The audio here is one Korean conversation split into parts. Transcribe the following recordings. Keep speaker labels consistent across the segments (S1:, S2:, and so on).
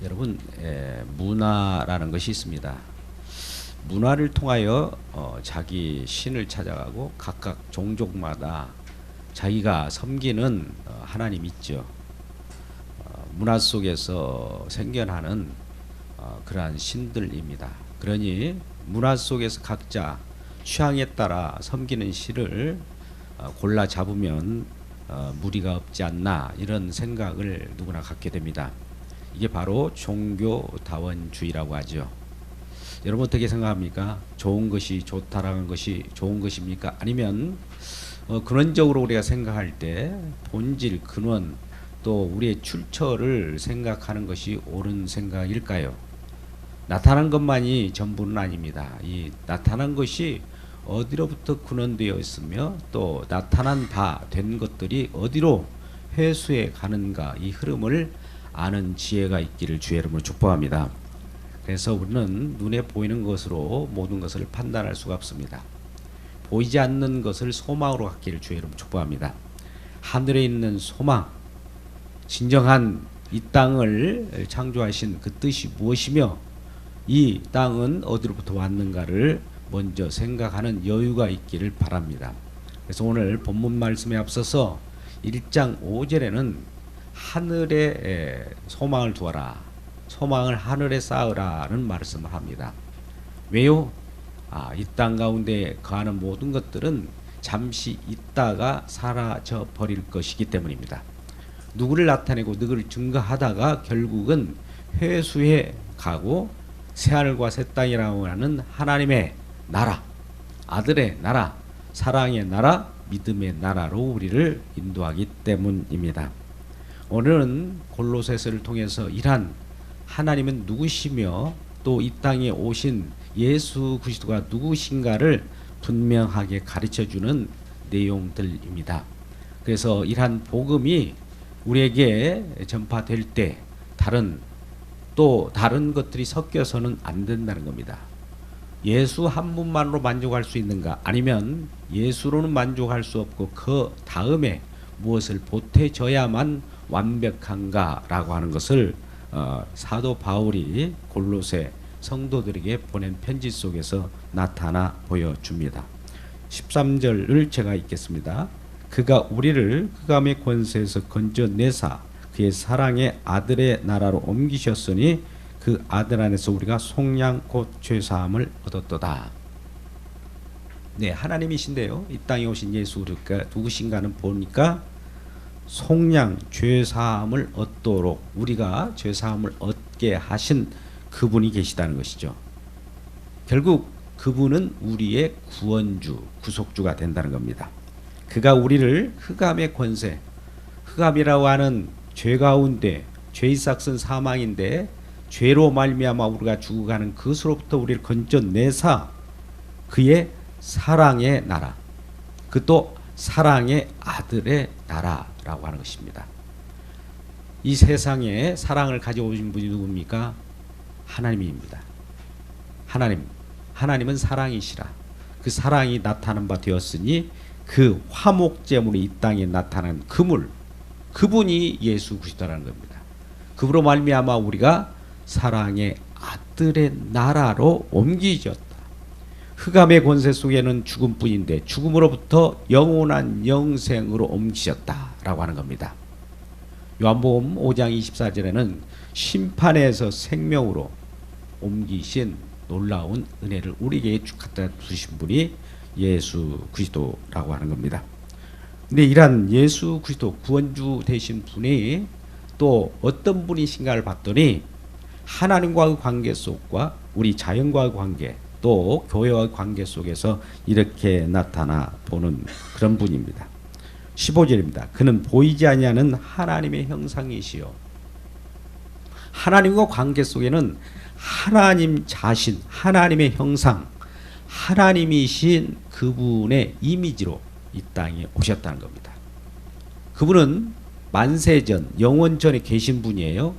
S1: 여러분, 문화라는 것이 있습니다. 문화를 통하여 자기 신을 찾아가고 각각 종족마다 자기가 섬기는 하나님 있죠. 문화 속에서 생겨나는 그러한 신들입니다. 그러니 문화 속에서 각자 취향에 따라 섬기는 신을 골라 잡으면 무리가 없지 않나, 이런 생각을 누구나 갖게 됩니다. 이게 바로 종교다원주의라고 하죠. 여러분 어떻게 생각합니까? 좋은 것이 좋다라는 것이 좋은 것입니까? 아니면 근원적으로 우리가 생각할 때 본질, 근원, 또 우리의 출처를 생각하는 것이 옳은 생각일까요? 나타난 것만이 전부는 아닙니다. 이 나타난 것이 어디로부터 근원되어 있으며 또 나타난 바 된 것들이 어디로 회수해 가는가, 이 흐름을 아는 지혜가 있기를 주의 이름으로 축복합니다. 그래서 우리는 눈에 보이는 것으로 모든 것을 판단할 수가 없습니다. 보이지 않는 것을 소망으로 갖기를 주의 이름으로 축복합니다. 하늘에 있는 소망, 진정한 이 땅을 창조하신 그 뜻이 무엇이며 이 땅은 어디로부터 왔는가를 먼저 생각하는 여유가 있기를 바랍니다. 그래서 오늘 본문 말씀에 앞서서 1장 5절에는 하늘에 소망을 두어라, 소망을 하늘에 쌓으라는 말씀을 합니다. 왜요? 이 땅 가운데 거하는 모든 것들은 잠시 있다가 사라져 버릴 것이기 때문입니다. 누구를 나타내고 누구를 증거하다가 결국은 회수해 가고 새하늘과 새 땅이라고 하는 하나님의 나라, 아들의 나라, 사랑의 나라, 믿음의 나라로 우리를 인도하기 때문입니다. 오늘은 골로새서를 통해서 이러한 하나님은 누구시며 또 이 땅에 오신 예수 그리스도가 누구신가를 분명하게 가르쳐주는 내용들입니다. 그래서 이러한 복음이 우리에게 전파될 때 다른 것들이 섞여서는 안 된다는 겁니다. 예수 한 분만으로 만족할 수 있는가? 아니면 예수로는 만족할 수 없고 그 다음에 무엇을 보태줘야만 완벽한가라고 하는 것을 사도 바울이 골로새 성도들에게 보낸 편지 속에서 나타나 보여줍니다. 13절을 제가 읽겠습니다. 그가 우리를 흑암의 권세에서 건져내사 그의 사랑의 아들의 나라로 옮기셨으니 그 아들 안에서 우리가 속량 곧 죄사함을 얻었도다. 네, 하나님이신데요. 이 땅에 오신 예수 그리스도가 누구신가는 보니까 속량, 죄사함을 얻도록 우리가 죄사함을 얻게 하신 그분이 계시다는 것이죠. 결국 그분은 우리의 구원주, 구속주가 된다는 겁니다. 그가 우리를 흑암의 권세, 흑암이라고 하는 죄 가운데, 죄의 삭은 사망인데 죄로 말미암아 우리가 죽어가는 그것으로부터 우리를 건져내사 그의 사랑의 나라, 그 또 사랑의 아들의 나라라고 하는 것입니다. 이 세상에 사랑을 가지고 오신 분이 누굽니까? 하나님입니다. 하나님은 사랑이시라. 그 사랑이 나타난 바 되었으니 그 화목제물이 이 땅에 나타난 그분이 예수 그리스도라는 겁니다. 그분으로 말미암아 우리가 사랑의 아들의 나라로 옮기졌다. 흑암의 권세 속에는 죽음뿐인데 죽음으로부터 영원한 영생으로 옮기셨다라고 하는 겁니다. 요한복음 5장 24절에는 심판에서 생명으로 옮기신 놀라운 은혜를 우리에게 갖다 주신 분이 예수 그리스도라고 하는 겁니다. 근데 이러한 예수 그리스도 구원주 되신 분이 또 어떤 분이신가를 봤더니 하나님과의 관계 속과 우리 자연과의 관계, 또 교회와의 관계 속에서 이렇게 나타나 보는 그런 분입니다. 15절입니다. 그는 보이지 아니하는 하나님의 형상이시요. 하나님과 관계 속에는 하나님 자신, 하나님의 형상, 하나님이신 그분의 이미지로 이 땅에 오셨다는 겁니다. 그분은 만세전, 영원전에 계신 분이에요.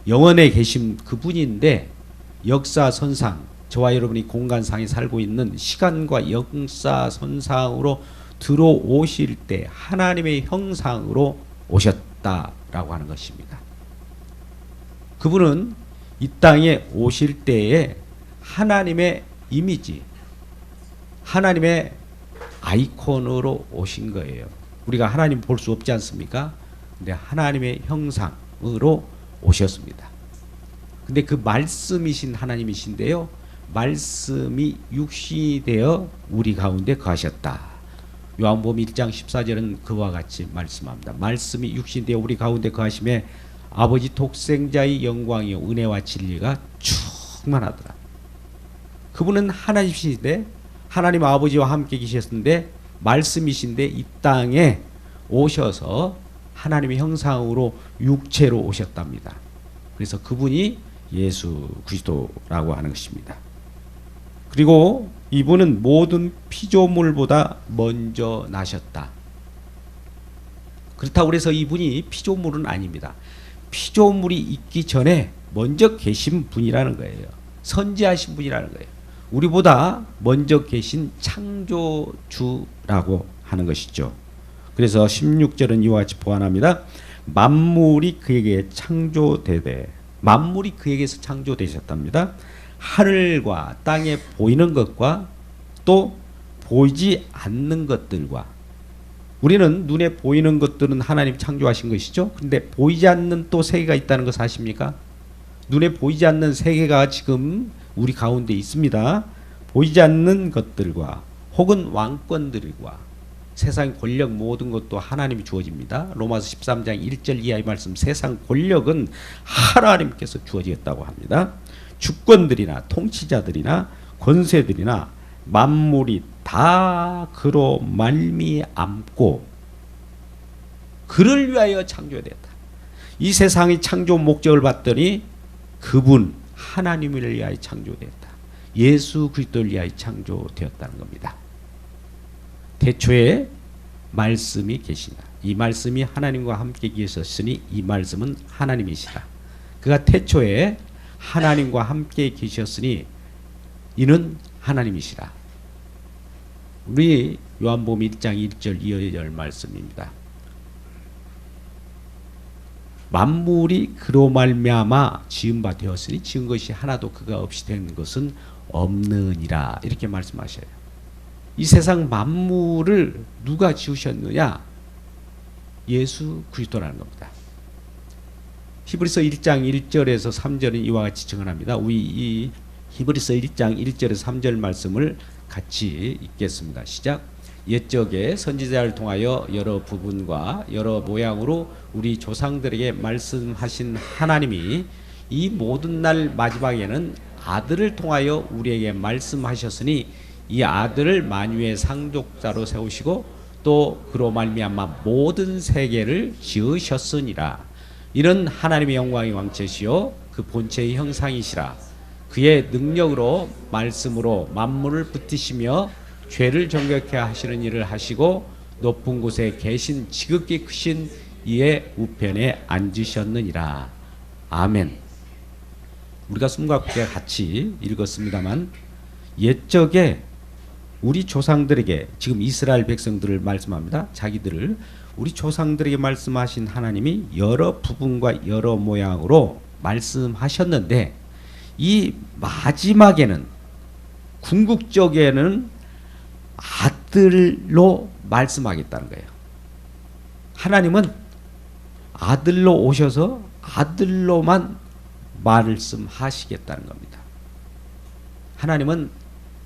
S1: 영원에 계신 그분인데 역사선상, 저와 여러분이 공간상에 살고 있는 시간과 역사선상으로 들어오실 때 하나님의 형상으로 오셨다라고 하는 것입니다. 그분은 이 땅에 오실 때에 하나님의 이미지, 하나님의 아이콘으로 오신 거예요. 우리가 하나님 볼 수 없지 않습니까? 근데 하나님의 형상으로 오셨습니다. 근데 그 말씀이신 하나님이신데요. 말씀이 육신이 되어 우리 가운데 거하셨다. 요한복음 1장 14절은 그와 같이 말씀합니다. 말씀이 육신이 되어 우리 가운데 거하심에 아버지 독생자의 영광이요 은혜와 진리가 충만하더라. 그분은 하나님이신데 하나님 아버지와 함께 계셨는데 말씀이신데 이 땅에 오셔서 하나님의 형상으로 육체로 오셨답니다. 그래서 그분이 예수 그리스도라고 하는 것입니다. 그리고 이분은 모든 피조물보다 먼저 나셨다. 그렇다고 해서 이분이 피조물은 아닙니다. 피조물이 있기 전에 먼저 계신 분이라는 거예요. 선지하신 분이라는 거예요. 우리보다 먼저 계신 창조주라고 하는 것이죠. 그래서 16절은 이와 같이 보완합니다. 만물이 그에게 창조되되, 만물이 그에게서 창조되셨답니다. 하늘과 땅에 보이는 것과 또 보이지 않는 것들과, 우리는 눈에 보이는 것들은 하나님 창조하신 것이죠. 그런데 보이지 않는 또 세계가 있다는 것을 아십니까? 눈에 보이지 않는 세계가 지금 우리 가운데 있습니다. 보이지 않는 것들과 혹은 왕권들과 세상 권력 모든 것도 하나님이 주어집니다. 로마서 13장 1절 이하의 말씀, 세상 권력은 하나님께서 주어지겠다고 합니다. 주권들이나 통치자들이나 권세들이나 만물이 다 그로 말미암고 그를 위하여 창조됐다. 이 세상의 창조 목적을 봤더니 그분 하나님을 위하여 창조됐다. 예수 그리스도를 위하여 창조되었다는 겁니다. 태초에 말씀이 계시나, 이 말씀이 하나님과 함께 계셨으니 이 말씀은 하나님이시라. 그가 태초에 하나님과 함께 계셨으니 이는 하나님이시라. 우리 요한복음 1장 1절 2절 말씀입니다. 만물이 그로 말미암아 지은 바 되었으니 지은 것이 하나도 그가 없이 된 것은 없느니라. 이렇게 말씀하셔요. 이 세상 만물을 누가 지으셨느냐? 예수 그리스도라는 겁니다. 히브리서 1장 1절에서 3절은 이와 같이 증언합니다. 우리 이 히브리서 1장 1절에서 3절 말씀을 같이 읽겠습니다. 시작. 옛적에 선지자를 통하여 여러 부분과 여러 모양으로 우리 조상들에게 말씀하신 하나님이 이 모든 날 마지막에는 아들을 통하여 우리에게 말씀하셨으니 이 아들을 만유의 상속자로 세우시고 또 그로 말미암아 모든 세계를 지으셨으니라. 이는 하나님의 영광의 왕체시요 그 본체의 형상이시라. 그의 능력으로 말씀으로 만물을 붙이시며 죄를 정결케 하시는 일을 하시고 높은 곳에 계신 지극히 크신 이의 우편에 앉으셨느니라. 아멘. 우리가 숨과 같이 읽었습니다만 옛적에 우리 조상들에게, 지금 이스라엘 백성들을 말씀합니다. 자기들을, 우리 조상들에게 말씀하신 하나님이 여러 부분과 여러 모양으로 말씀하셨는데 이 마지막에는, 궁극적에는 아들로 말씀하겠다는 거예요. 하나님은 아들로 오셔서 아들로만 말씀하시겠다는 겁니다. 하나님은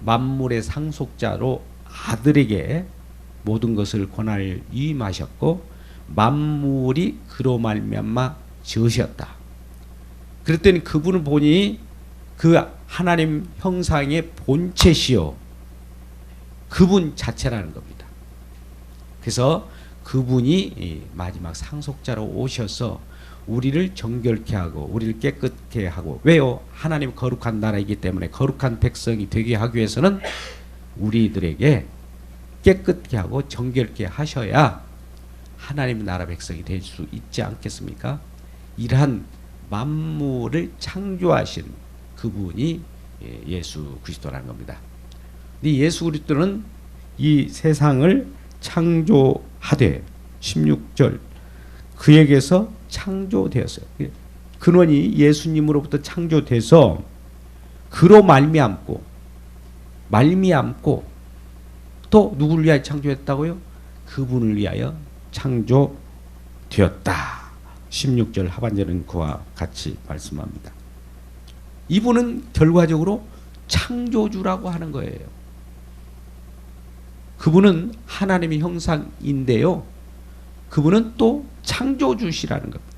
S1: 만물의 상속자로 아들에게 모든 것을 권한을 위임하셨고 만물이 그로 말미암아 지으셨다. 그랬더니 그분을 보니 그 하나님 형상의 본체시요 그분 자체라는 겁니다. 그래서 그분이 마지막 상속자로 오셔서 우리를 정결케 하고 우리를 깨끗게 하고, 왜요? 하나님 거룩한 나라이기 때문에 거룩한 백성이 되게 하기 위해서는 우리들에게 깨끗게 하고 정결케 하셔야 하나님 나라 백성이 될 수 있지 않겠습니까? 이러한 만물을 창조하신 그분이 예수 그리스도라는 겁니다. 이 예수 그리스도는 이 세상을 창조하되 16절 그에게서 창조되었어요. 근원이 예수님으로부터 창조돼서 그로 말미암고 또 누구를 위하여 창조했다고요? 그분을 위하여 창조되었다. 16절 하반절은 그와 같이 말씀합니다. 이분은 결과적으로 창조주라고 하는 거예요. 그분은 하나님의 형상인데요. 그분은 또 창조주시라는 겁니다.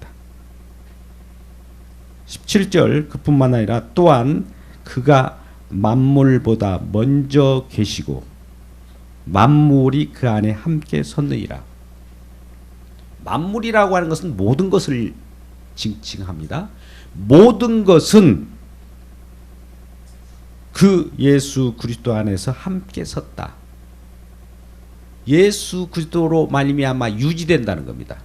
S1: 17절 그뿐만 아니라 또한 그가 만물보다 먼저 계시고 만물이 그 안에 함께 섰느니라. 만물이라고 하는 것은 모든 것을 징칭합니다. 모든 것은 그 예수 그리스도 안에서 함께 섰다. 예수 그리스도로 말미암아 유지된다는 겁니다.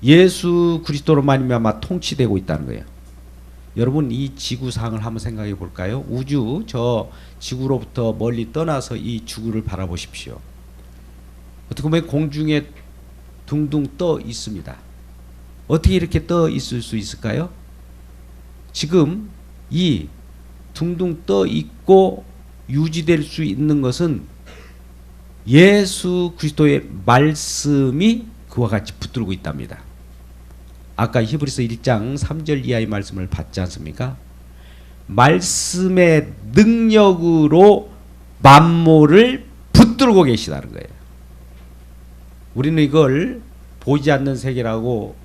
S1: 예수 그리스도로 말미암아 통치되고 있다는 거예요. 여러분 이 지구상을 한번 생각해 볼까요? 우주 저 지구로부터 멀리 떠나서 이 지구를 바라보십시오. 어떻게 보면 공중에 둥둥 떠 있습니다. 어떻게 이렇게 떠 있을 수 있을까요? 지금 이 둥둥 떠 있고 유지될 수 있는 것은 예수 그리스도의 말씀이 그와 같이 붙들고 있답니다. 아까 히브리서 1장 3절 이하의 말씀을 봤지 않습니까? 말씀의 능력으로 만물을 붙들고 계시다는 거예요. 우리는 이걸 보이지 않는 세계라고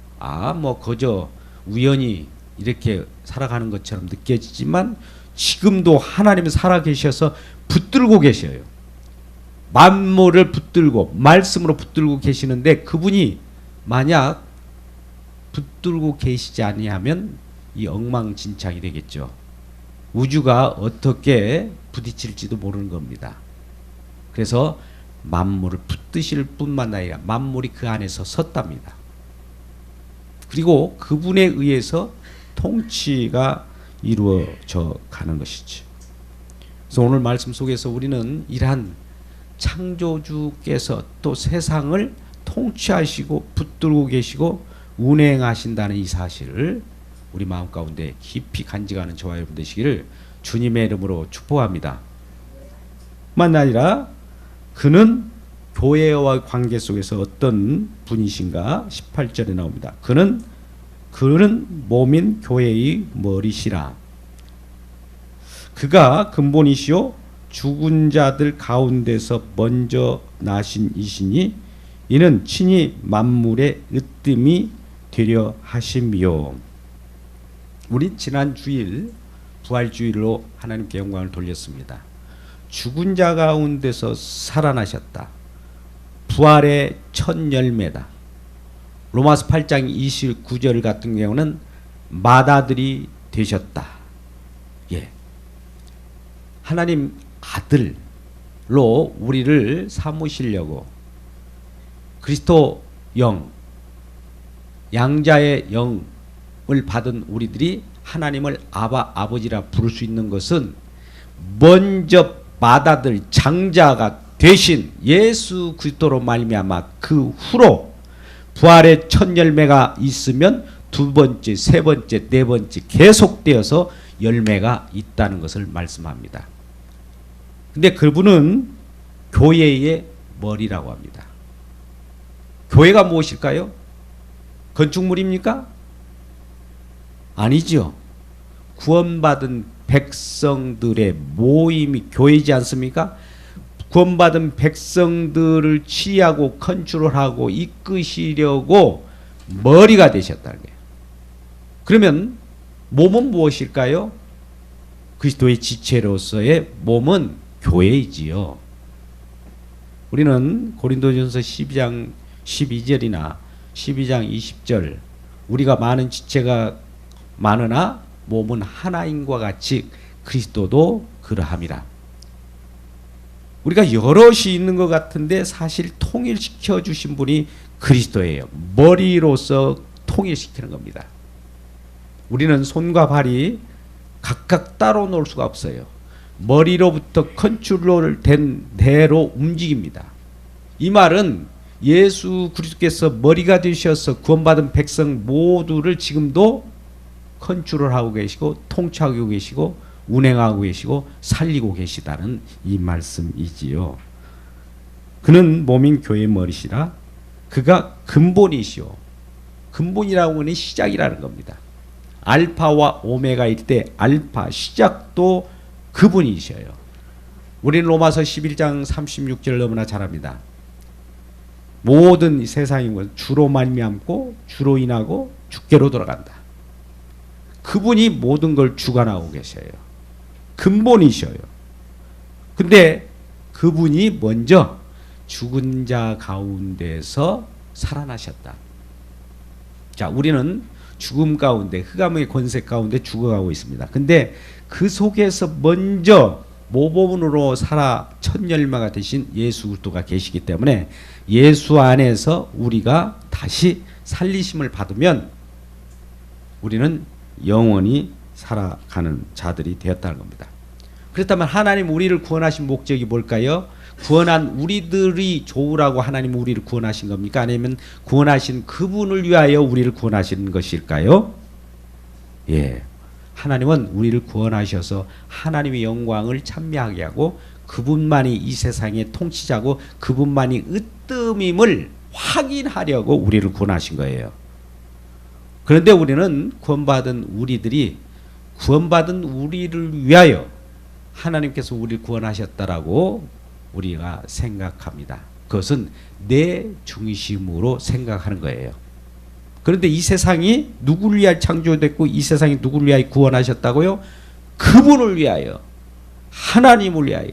S1: 뭐 그저 우연히 이렇게 살아가는 것처럼 느껴지지만 지금도 하나님은 살아계셔서 붙들고 계셔요. 만물을 붙들고 말씀으로 붙들고 계시는데 그분이 만약 붙들고 계시지 아니하면 이 엉망진창이 되겠죠. 우주가 어떻게 부딪힐지도 모르는 겁니다. 그래서 만물을 붙드실 뿐만 아니라 만물이 그 안에서 섰답니다. 그리고 그분에 의해서 통치가 이루어져 가는 것이지. 그래서 오늘 말씀 속에서 우리는 이러한 창조주께서 또 세상을 통치하시고 붙들고 계시고 운행하신다는 이 사실을 우리 마음 가운데 깊이 간직하는 저와 여러분 되시기를 주님의 이름으로 축복합니다. 뿐만 아니라 그는 교회와 관계 속에서 어떤 분이신가 18절에 나옵니다. 그는 몸인 교회의 머리시라. 그가 근본이시요 죽은 자들 가운데서 먼저 나신 이시니 이는 친히 만물의 으뜸이 되려 하심이요. 우리 지난 주일 부활주일로 하나님께 영광을 돌렸습니다. 죽은 자 가운데서 살아나셨다. 부활의 첫 열매다. 로마서 8장 29절 같은 경우는 맏아들이 되셨다. 예. 하나님 아들로 우리를 삼으시려고 그리스도 영, 양자의 영을 받은 우리들이 하나님을 아버지라 부를 수 있는 것은 먼저 맏아들 장자가 되신 예수 그리스도로 말미암아 그 후로 부활의 첫 열매가 있으면 두 번째, 세 번째, 네 번째 계속되어서 열매가 있다는 것을 말씀합니다. 근데 그분은 교회의 머리라고 합니다. 교회가 무엇일까요? 건축물입니까? 아니죠. 구원받은 백성들의 모임이 교회이지 않습니까? 구원받은 백성들을 치유하고 컨트롤하고 이끄시려고 머리가 되셨다는 거예요. 그러면 몸은 무엇일까요? 그리스도의 지체로서의 몸은 교회이지요. 우리는 고린도전서 12장 12절이나 12장 20절 우리가 많은 지체가 많으나 몸은 하나인과 같이 그리스도도 그러함이라. 우리가 여럿이 있는 것 같은데 사실 통일시켜 주신 분이 그리스도예요. 머리로서 통일시키는 겁니다. 우리는 손과 발이 각각 따로 놀 수가 없어요. 머리로부터 컨트롤 된 대로 움직입니다. 이 말은 예수 그리스도께서 머리가 되셔서 구원받은 백성 모두를 지금도 컨트롤 하고 계시고 통치하고 계시고 운행하고 계시고 살리고 계시다는 이 말씀이지요. 그는 몸인 교회의 머리시라. 그가 근본이시오. 근본이라고 하는 시작이라는 겁니다. 알파와 오메가일 때 알파 시작도 그분이셔요. 우리는 로마서 11장 36절 너무나 잘 압니다. 모든 세상인 것 주로 말미암고 주로 인하고 주께로 돌아간다. 그분이 모든 걸 주관하고 계셔요. 근본이셔요. 근데 그분이 먼저 죽은 자 가운데서 살아나셨다. 자, 우리는 죽음 가운데, 흑암의 권세 가운데 죽어가고 있습니다. 근데 그 속에서 먼저 모범으로 살아 첫 열매가 되신 예수 그리스도가 계시기 때문에 예수 안에서 우리가 다시 살리심을 받으면 우리는 영원히 살아가는 자들이 되었다는 겁니다. 그렇다면 하나님 우리를 구원하신 목적이 뭘까요? 구원한 우리들이 좋으라고 하나님 우리를 구원하신 겁니까? 아니면 구원하신 그분을 위하여 우리를 구원하시는 것일까요? 예, 하나님은 우리를 구원하셔서 하나님의 영광을 찬미하게 하고 그분만이 이 세상의 통치자고 그분만이 으뜸임을 확인하려고 우리를 구원하신 거예요. 그런데 우리는 구원받은 우리를 위하여 하나님께서 우리를 구원하셨다라고 우리가 생각합니다. 그것은 내 중심으로 생각하는 거예요. 그런데 이 세상이 누구를 위하여 창조됐고 이 세상이 누구를 위하여 구원하셨다고요? 그분을 위하여, 하나님을 위하여,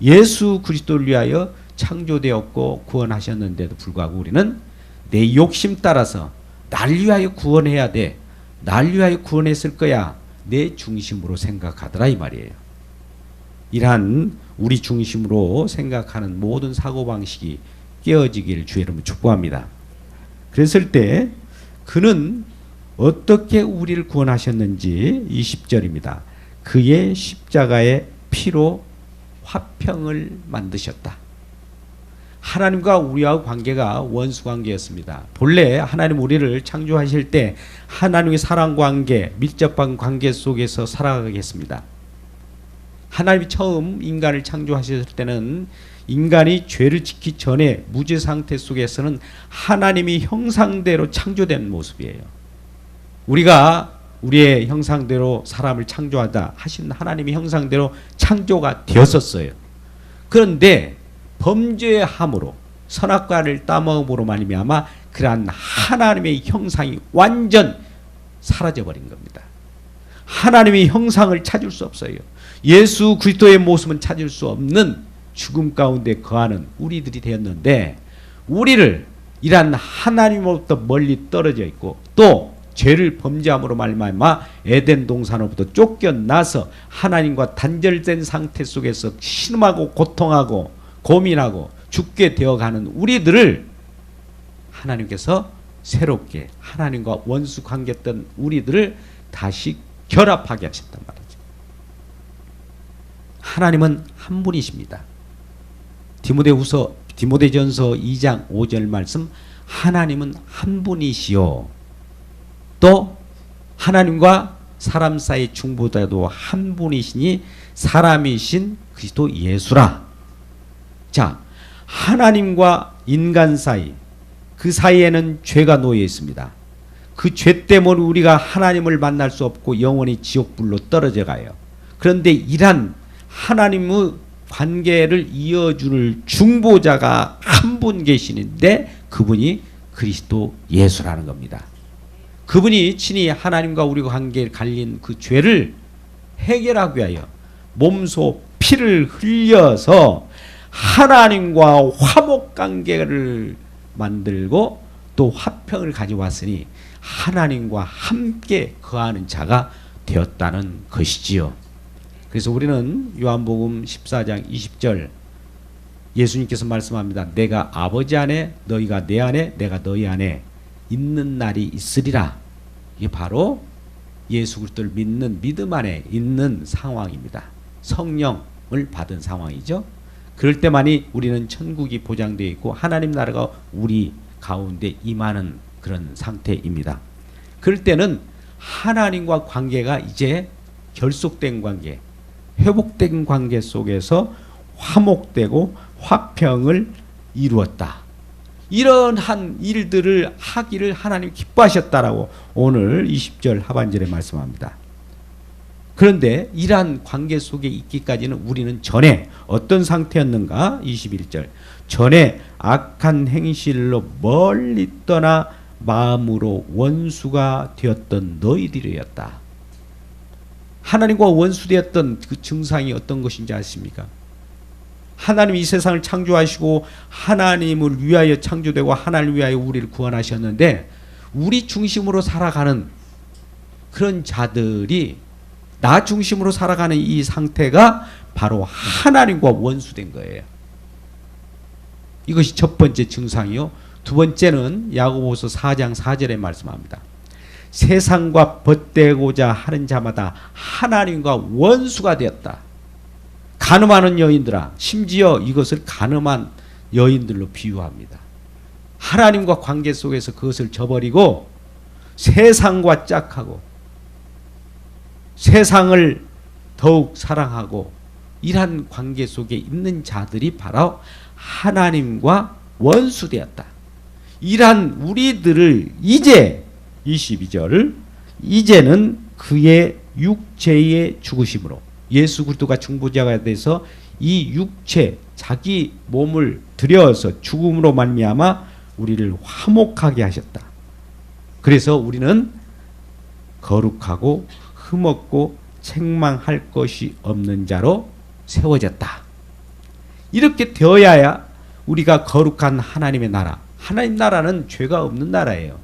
S1: 예수 그리스도를 위하여 창조되었고 구원하셨는데도 불구하고 우리는 내 욕심 따라서 날 위하여 구원해야 돼, 날 위하여 구원했을 거야, 내 중심으로 생각하더라 이 말이에요. 이러한 우리 중심으로 생각하는 모든 사고방식이 깨어지기를 주의 이름으로 축복합니다. 그랬을 때 그는 어떻게 우리를 구원하셨는지 20절입니다. 그의 십자가의 피로 화평을 만드셨다. 하나님과 우리와 관계가 원수 관계였습니다. 본래 하나님 우리를 창조하실 때 하나님의 사랑 관계, 밀접한 관계 속에서 살아가겠습니다. 하나님이 처음 인간을 창조하셨을 때는 인간이 죄를 짓기 전에 무죄 상태 속에서는 하나님이 형상대로 창조된 모습이에요. 우리가 우리의 형상대로 사람을 창조하다 하신 하나님의 형상대로 창조가 되었었어요. 그런데 범죄함으로 선악과를 따먹음으로 말미암아 그러한 하나님의 형상이 완전 사라져버린 겁니다. 하나님의 형상을 찾을 수 없어요. 예수 그리스도의 모습은 찾을 수 없는 죽음 가운데 거하는 우리들이 되었는데 우리를 이러한 하나님으로부터 멀리 떨어져 있고 또 죄를 범죄함으로 말미암아 에덴 동산으로부터 쫓겨나서 하나님과 단절된 상태 속에서 신음하고 고통하고 고민하고 죽게 되어가는 우리들을 하나님께서 새롭게 하나님과 원수 관계했던 우리들을 다시 결합하게 하셨단 말이죠. 하나님은 한 분이십니다. 디모데전서 2장 5절 말씀, 하나님은 한 분이시요 또 하나님과 사람 사이 중보자도 한 분이시니 사람이신 그리스도 예수라. 자, 하나님과 인간 사이, 그 사이에는 죄가 놓여 있습니다. 그 죄 때문에 우리가 하나님을 만날 수 없고 영원히 지옥불로 떨어져 가요. 그런데 이란 하나님의 관계를 이어줄 중보자가 한 분 계시는데 그분이 그리스도 예수라는 겁니다. 그분이 친히 하나님과 우리가 관계에 갈린 그 죄를 해결하기 위하여 몸소 피를 흘려서 하나님과 화목 관계를 만들고 또 화평을 가져왔으니 하나님과 함께 거하는 자가 되었다는 것이지요. 그래서 우리는 요한복음 14장 20절 예수님께서 말씀합니다. 내가 아버지 안에 너희가 내 안에 내가 너희 안에 있는 날이 있으리라. 이게 바로 예수 그리스도를 믿는 믿음 안에 있는 상황입니다. 성령을 받은 상황이죠. 그럴 때만이 우리는 천국이 보장되어 있고 하나님 나라가 우리 가운데 임하는 그런 상태입니다. 그럴 때는 하나님과 관계가 이제 결속된 관계, 회복된 관계 속에서 화목되고 화평을 이루었다. 이러한 일들을 하기를 하나님 기뻐하셨다라고 오늘 20절 하반절에 말씀합니다. 그런데 이러한 관계 속에 있기까지는 우리는 전에 어떤 상태였는가? 21절. 전에 악한 행실로 멀리 떠나 마음으로 원수가 되었던 너희들이었다. 하나님과 원수되었던 그 증상이 어떤 것인지 아십니까? 하나님이 이 세상을 창조하시고 하나님을 위하여 창조되고 하나님을 위하여 우리를 구원하셨는데 우리 중심으로 살아가는 그런 자들이 나 중심으로 살아가는 이 상태가 바로 하나님과 원수된 거예요. 이것이 첫 번째 증상이요. 두 번째는 야고보서 4장 4절에 말씀합니다. 세상과 벗대고자 하는 자마다 하나님과 원수가 되었다. 간음하는 여인들아, 심지어 이것을 간음한 여인들로 비유합니다. 하나님과 관계 속에서 그것을 저버리고 세상과 짝하고 세상을 더욱 사랑하고 이러한 관계 속에 있는 자들이 바로 하나님과 원수되었다. 이러한 우리들을 이제 22절 이제는 그의 육체의 죽으심으로 예수 그리스도가 중보자가 돼서 이 육체 자기 몸을 들여서 죽음으로 말미암아 우리를 화목하게 하셨다. 그래서 우리는 거룩하고 흠없고 책망할 것이 없는 자로 세워졌다. 이렇게 되어야 우리가 거룩한 하나님의 나라, 하나님 나라는 죄가 없는 나라예요.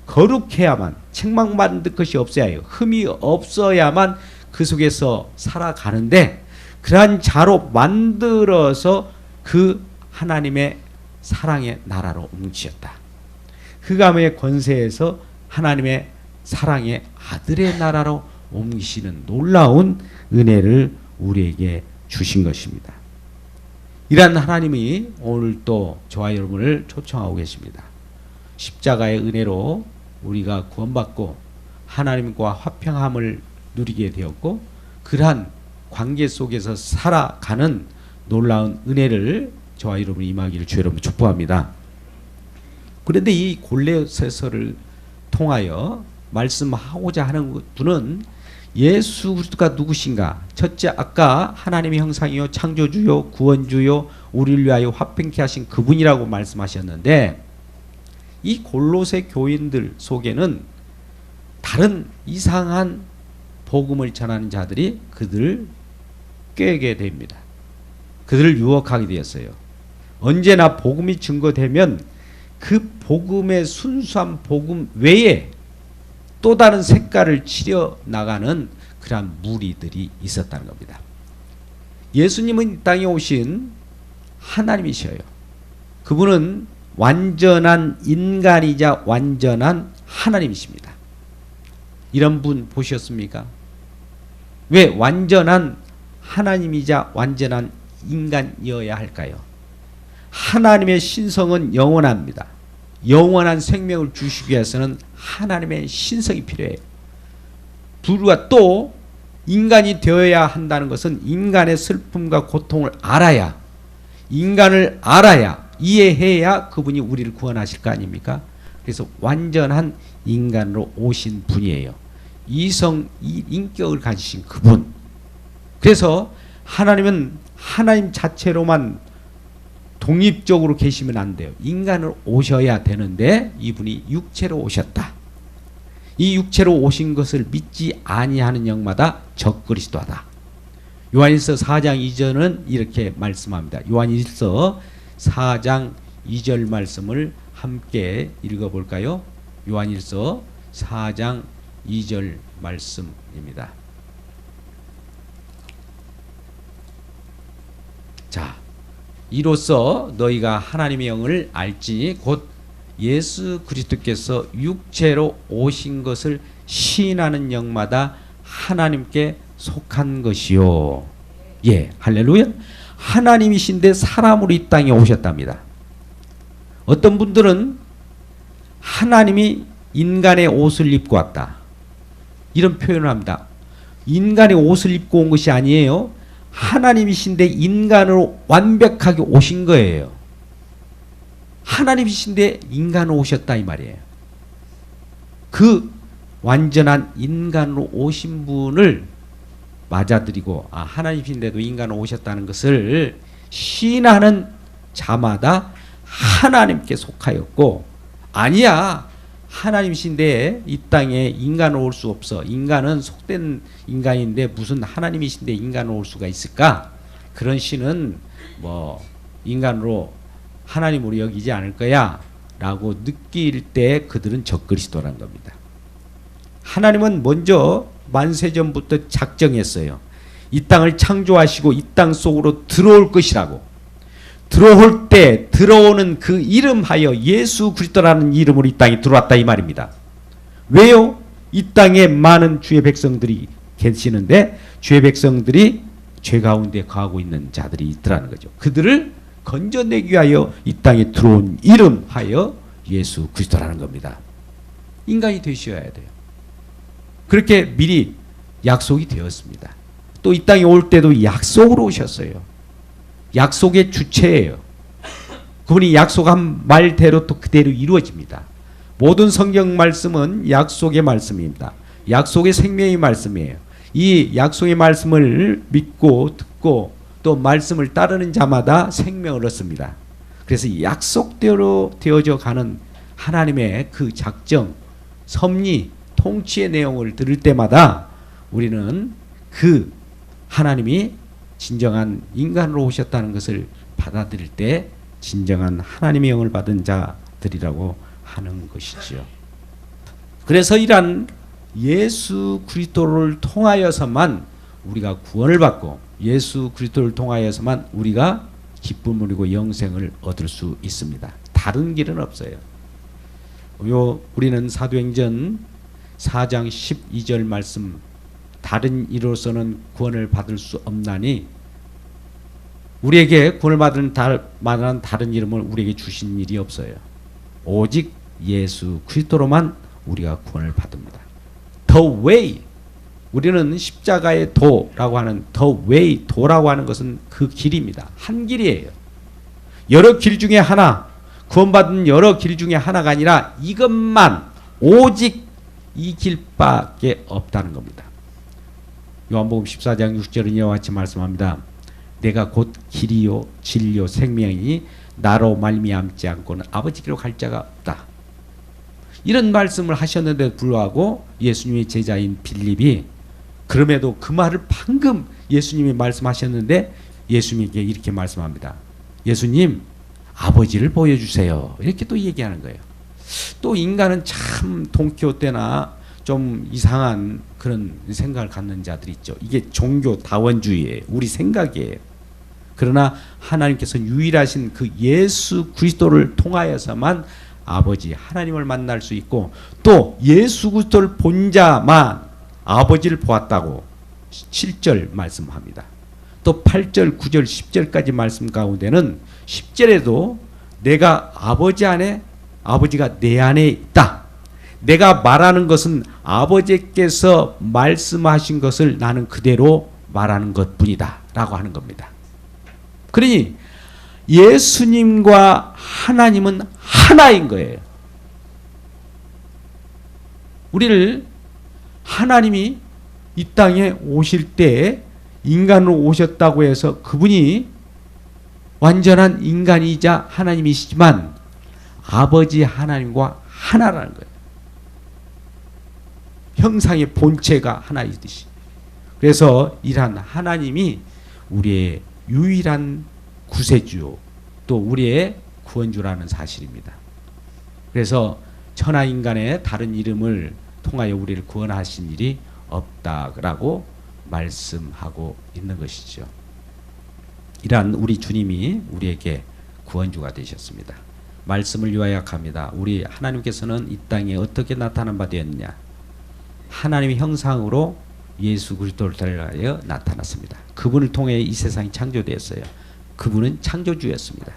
S1: 거룩해야만, 책망받을 것이 없어야 해요. 흠이 없어야만 그 속에서 살아가는데 그러한 자로 만들어서 그 하나님의 사랑의 나라로 옮기셨다. 흑암의 권세에서 하나님의 사랑의 아들의 나라로 옮기시는 놀라운 은혜를 우리에게 주신 것입니다. 이러한 하나님이 오늘 또 저와 여러분을 초청하고 계십니다. 십자가의 은혜로 우리가 구원받고 하나님과 화평함을 누리게 되었고 그러한 관계 속에서 살아가는 놀라운 은혜를 저와 여러분이 임하기를 주 여러분 축복합니다. 그런데 이 골로새서를 통하여 말씀하고자 하는 분은 예수 그리스도가 누구신가? 첫째 아까 하나님의 형상이요 창조주요 구원주요 우리를 위하여 화평케 하신 그분이라고 말씀하셨는데 이 골로새 교인들 속에는 다른 이상한 복음을 전하는 자들이 그들을 꾀게 됩니다. 그들을 유혹하게 되었어요. 언제나 복음이 증거되면 그 복음의 순수한 복음 외에 또 다른 색깔을 칠해 나가는 그러한 무리들이 있었다는 겁니다. 예수님은 이 땅에 오신 하나님이셔요. 그분은 완전한 인간이자 완전한 하나님이십니다. 이런 분 보셨습니까? 왜 완전한 하나님이자 완전한 인간이어야 할까요? 하나님의 신성은 영원합니다. 영원한 생명을 주시기 위해서는 하나님의 신성이 필요해요. 불과 또 인간이 되어야 한다는 것은 인간의 슬픔과 고통을 알아야 인간을 알아야 이해해야 그분이 우리를 구원하실 거 아닙니까? 그래서 완전한 인간으로 오신 분이에요. 이성 인격을 가지신 그분. 그래서 하나님은 하나님 자체로만 독립적으로 계시면 안 돼요. 인간으로 오셔야 되는데 이분이 육체로 오셨다. 이 육체로 오신 것을 믿지 아니하는 영마다 적그리스도하다. 요한일서 4장 2절은 이렇게 말씀합니다. 요한일서 4장 2절 말씀을 함께 읽어볼까요? 요한일서 4장 2절 말씀입니다. 자, 이로써 너희가 하나님의 영을 알지 곧 예수 그리스도께서 육체로 오신 것을 시인하는 영마다 하나님께 속한 것이요. 예, 할렐루야. 하나님이신데 사람으로 이 땅에 오셨답니다. 어떤 분들은 하나님이 인간의 옷을 입고 왔다. 이런 표현을 합니다. 인간의 옷을 입고 온 것이 아니에요. 하나님이신데 인간으로 완벽하게 오신 거예요. 하나님이신데 인간으로 오셨다 이 말이에요. 그 완전한 인간으로 오신 분을 맞아들이고 하나님이신데도 인간으로 오셨다는 것을 시인하는 자마다 하나님께 속하였고, 아니야 하나님이신데 이 땅에 인간으로 올 수 없어, 인간은 속된 인간인데 무슨 하나님이신데 인간으로 올 수가 있을까, 그런 시는 뭐 인간으로 하나님으로 여기지 않을 거야 라고 느낄 때 그들은 적그리스도라는 겁니다. 하나님은 먼저 만세전부터 작정했어요. 이 땅을 창조하시고 이 땅 속으로 들어올 것이라고. 들어올 때 들어오는 그 이름하여 예수 그리스도라는 이름으로 이 땅에 들어왔다 이 말입니다. 왜요? 이 땅에 많은 주의 백성들이 계시는데 주의 백성들이 죄 가운데 거하고 있는 자들이 있더라는 거죠. 그들을 건져내기 위하여 이 땅에 들어온 이름하여 예수 그리스도라는 겁니다. 인간이 되셔야 돼요. 그렇게 미리 약속이 되었습니다. 또 이 땅에 올 때도 약속으로 오셨어요. 약속의 주체예요. 그분이 약속한 말대로 또 그대로 이루어집니다. 모든 성경 말씀은 약속의 말씀입니다. 약속의 생명의 말씀이에요. 이 약속의 말씀을 믿고 듣고 또 말씀을 따르는 자마다 생명을 얻습니다. 그래서 약속대로 되어져 가는 하나님의 그 작정, 섭리, 통치의 내용을 들을 때마다 우리는 그 하나님이 진정한 인간으로 오셨다는 것을 받아들일 때 진정한 하나님의 영을 받은 자들이라고 하는 것이지요. 그래서 이러한 예수 그리스도를 통하여서만 우리가 구원을 받고 예수 그리스도를 통하여서만 우리가 기쁨을 누리고 영생을 얻을 수 있습니다. 다른 길은 없어요. 우리는 사도행전 4장 12절 말씀, 다른 이로서는 구원을 받을 수 없나니, 우리에게 구원을 받은 만한 다른 이름을 우리에게 주신 일이 없어요. 오직 예수 그리스도로만 우리가 구원을 받습니다. The way, 우리는 십자가의 도라고 하는 the way, 도라고 하는 것은 그 길입니다. 한 길이에요. 여러 길 중에 하나, 구원받은 여러 길 중에 하나가 아니라 이것만, 오직 이 길밖에 없다는 겁니다. 요한복음 14장 6절은 이와 같이 말씀합니다. 내가 곧 길이요 진리요 생명이니 나로 말미암지 않고는 아버지께로 갈 자가 없다. 이런 말씀을 하셨는데도 불구하고 예수님의 제자인 빌립이 그럼에도 그 말을 방금 예수님이 말씀하셨는데 예수님에게 이렇게 말씀합니다. 예수님, 아버지를 보여주세요. 이렇게 또 얘기하는 거예요. 또 인간은 참 돈키호테나 좀 이상한 그런 생각을 갖는 자들이 있죠. 이게 종교 다원주의예요. 우리 생각이에요. 그러나 하나님께서 유일하신 그 예수 그리스도를 통하여서만 아버지 하나님을 만날 수 있고, 또 예수 그리스도를 본 자만 아버지를 보았다고 7절 말씀합니다. 또 8절, 9절, 10절까지 말씀 가운데는 10절에도 내가 아버지 안에, 아버지가 내 안에 있다. 내가 말하는 것은 아버지께서 말씀하신 것을 나는 그대로 말하는 것뿐이다 라고 하는 겁니다. 그러니 예수님과 하나님은 하나인 거예요. 우리를 하나님이 이 땅에 오실 때 인간으로 오셨다고 해서 그분이 완전한 인간이자 하나님이시지만 아버지 하나님과 하나라는 거예요. 형상의 본체가 하나이듯이. 그래서 이러한 하나님이 우리의 유일한 구세주, 또 우리의 구원주라는 사실입니다. 그래서 천하 인간의 다른 이름을 통하여 우리를 구원하신 일이 없다라고 말씀하고 있는 것이죠. 이러한 우리 주님이 우리에게 구원주가 되셨습니다. 말씀을 요약합니다. 우리 하나님께서는 이 땅에 어떻게 나타난 바 되었느냐? 하나님의 형상으로 예수 그리스도를 통하여 나타났습니다. 그분을 통해 이 세상이 창조되었어요. 그분은 창조주였습니다.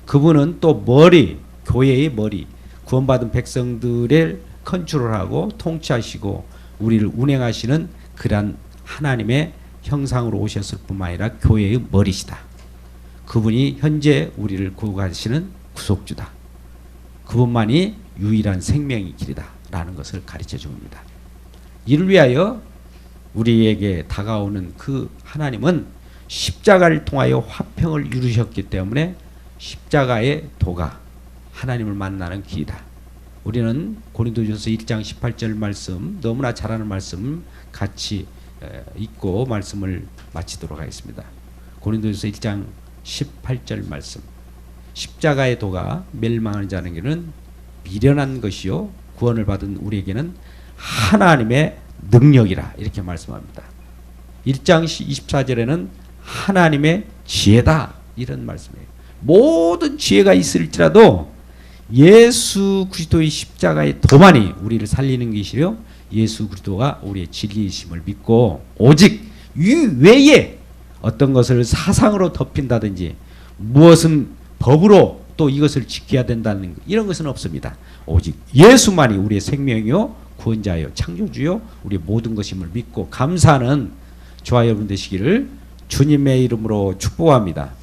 S1: 그분은 또 머리, 교회의 머리, 구원받은 백성들을 컨트롤하고 통치하시고 우리를 운행하시는 그러한 하나님의 형상으로 오셨을 뿐만 아니라 교회의 머리시다. 그분이 현재 우리를 구원하시는 구속주다. 그분만이 유일한 생명의 길이다 라는 것을 가르쳐 줍니다. 이를 위하여 우리에게 다가오는 그 하나님은 십자가를 통하여 화평을 이루셨기 때문에 십자가의 도가 하나님을 만나는 길이다. 우리는 고린도전서 1장 18절 말씀, 너무나 잘 아는 말씀 같이 읽고 말씀을 마치도록 하겠습니다. 고린도전서 1장 18절 말씀. 십자가의 도가 멸망하는 자에게는 미련한 것이요 구원을 받은 우리에게는 하나님의 능력이라 이렇게 말씀합니다. 1장 24절에는 하나님의 지혜다 이런 말씀이에요. 모든 지혜가 있을지라도 예수 그리스도의 십자가의 도만이 우리를 살리는 것이요 예수 그리스도가 우리의 진리이심을 믿고 오직 이 외에 어떤 것을 사상으로 덮인다든지 무엇은 법으로 또 이것을 지켜야 된다는 이런 것은 없습니다. 오직 예수만이 우리의 생명이요 구원자요 창조주요 우리의 모든 것임을 믿고 감사하는 저와 여러분 되시기를 주님의 이름으로 축복합니다.